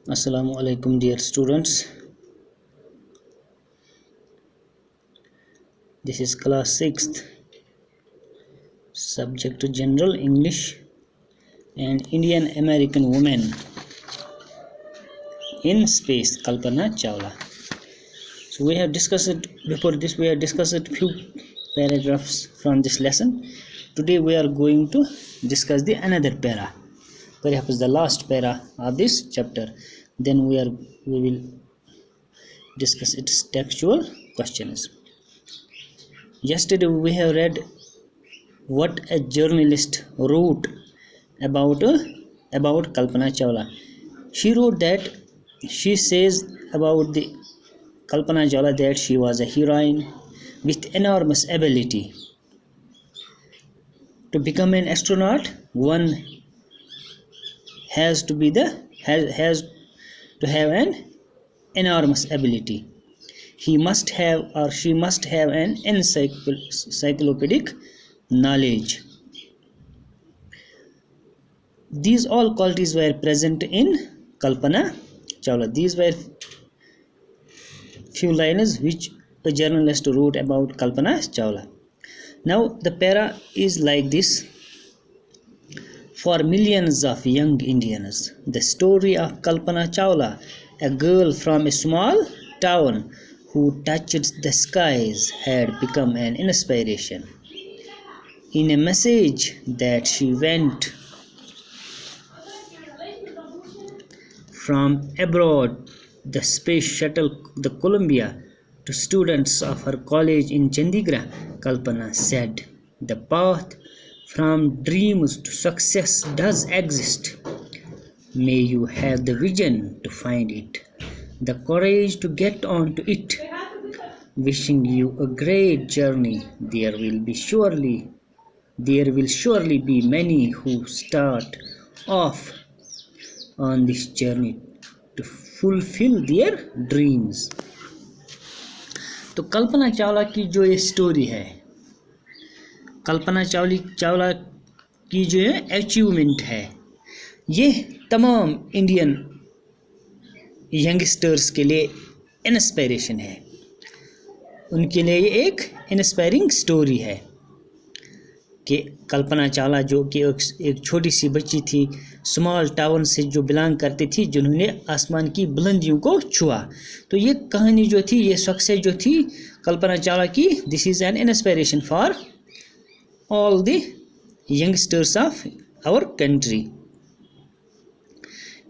Assalamu alaikum dear students. This is class 6th, subject General English and Indian American Women in Space, Kalpana Chawla. So we have discussed few paragraphs from this lesson. Today we are going to discuss the another perhaps the last para of this chapter. Then we will discuss its textual questions. Yesterday we have read what a journalist wrote about Kalpana Chawla. She wrote that she says about the Kalpana Chawla that she was a heroine with enormous ability. To become an astronaut, one has to have an enormous ability. He must have or she must have an encyclopedic knowledge. These all qualities were present in Kalpana Chawla. These were few lines which a journalist wrote about Kalpana Chawla. Now the para is like this. For millions of young Indians, the story of Kalpana Chawla, a girl from a small town who touched the skies, had become an inspiration. In a message that she went from abroad, the space shuttle, the Columbia, to students of her college in Chandigarh, Kalpana said, "The path from dreams to success does exist. May you have the vision to find it, the courage to get on to it. Wishing you a great journey. There will surely be many who start off on this journey to fulfill their dreams." तो कल्पना चावला की जो ये story है, कल्पना चावला की जो है achievement है, ये तमाम इंडियन यंगस्टर्स के लिए इंस्पिरेशन है. उनके लिए ये एक इंस्पायरिंग स्टोरी है कि कल्पना चावला जो कि एक छोटी सी बच्ची थी, स्मॉल टाउन से जो बिलोंग करती थी, जिन्होंने आसमान की बुलंदियों को छुआ. तो ये कहानी जो थी, ये सक्सेस जो थी कल्पना चावला की, this is an inspiration for all the youngsters of our country.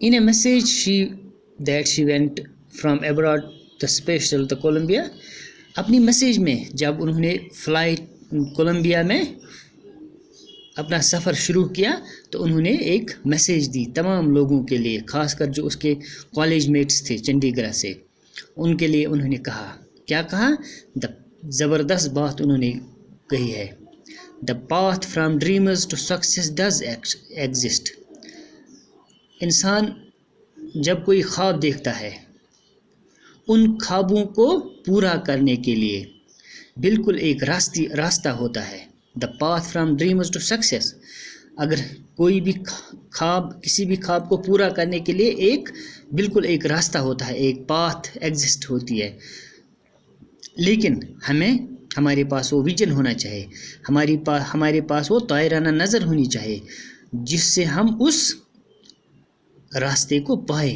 In a message that she went from abroad, the space shuttle, the Columbia, अपनी मैसेज में जब उन्होंने फ्लाइट कोलंबिया में अपना सफ़र शुरू किया, तो उन्होंने एक मैसेज दी तमाम लोगों के लिए, ख़ासकर जो उसके कॉलेज मेट्स थे चंडीगढ़ से, उनके लिए उन्होंने कहा. क्या कहा? ज़बरदस्त बात उन्होंने कही है. The path from dreamers to success does exist. इंसान जब कोई ख्वाब देखता है, उन ख्वाबों को पूरा करने के लिए बिल्कुल एक रास्ता होता है. The path from dreamers to success. अगर कोई भी किसी भी ख्वाब को पूरा करने के लिए बिल्कुल एक रास्ता होता है, एक पाथ एग्जिस्ट होती है. लेकिन हमारे पास वो विजन होना चाहिए, हमारे पास वो तायराना नज़र होनी चाहिए, जिससे हम उस रास्ते को पाए.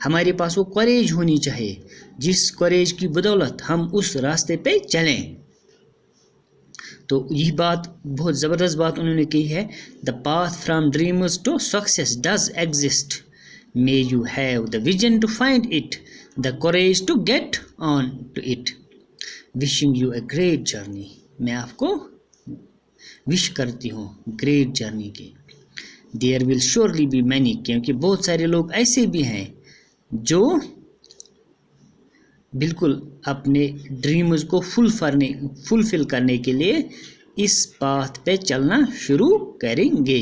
हमारे पास वो करेज होनी चाहिए, जिस करेज की बदौलत हम उस रास्ते पे चलें. तो यही बात, बहुत ज़बरदस्त बात उन्होंने कही है. The path from dreamers to success does exist. May you have the vision to find it, the courage to get on to it. Wishing you a great journey. मैं आपको विश करती हूँ ग्रेट जर्नी की. There will surely be many, क्योंकि बहुत सारे लोग ऐसे भी हैं जो बिल्कुल अपने ड्रीम्स को फुलफिल करने के लिए इस पाथ पे चलना शुरू करेंगे.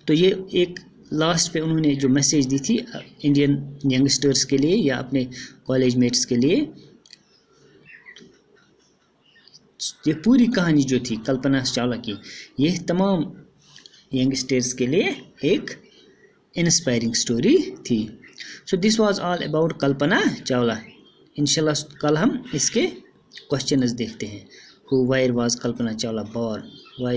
तो ये एक लास्ट पे उन्होंने जो मैसेज दी थी इंडियन यंगस्टर्स के लिए या अपने कॉलेज मेट्स के लिए, ये पूरी कहानी जो थी कल्पना चावला की, ये तमाम यंगस्टर्स के लिए एक इंस्पायरिंग स्टोरी थी. So this was all about Kalpana Chawla. انشاءاللہ کل ہم اس کے questions دیکھتے ہیں. Where was Kalpana Chawla born? Why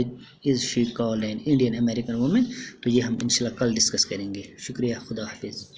is she called an Indian American woman? تو یہ ہم انشاءاللہ کل ڈسکس کریں گے. شکریہ. خدا حافظ.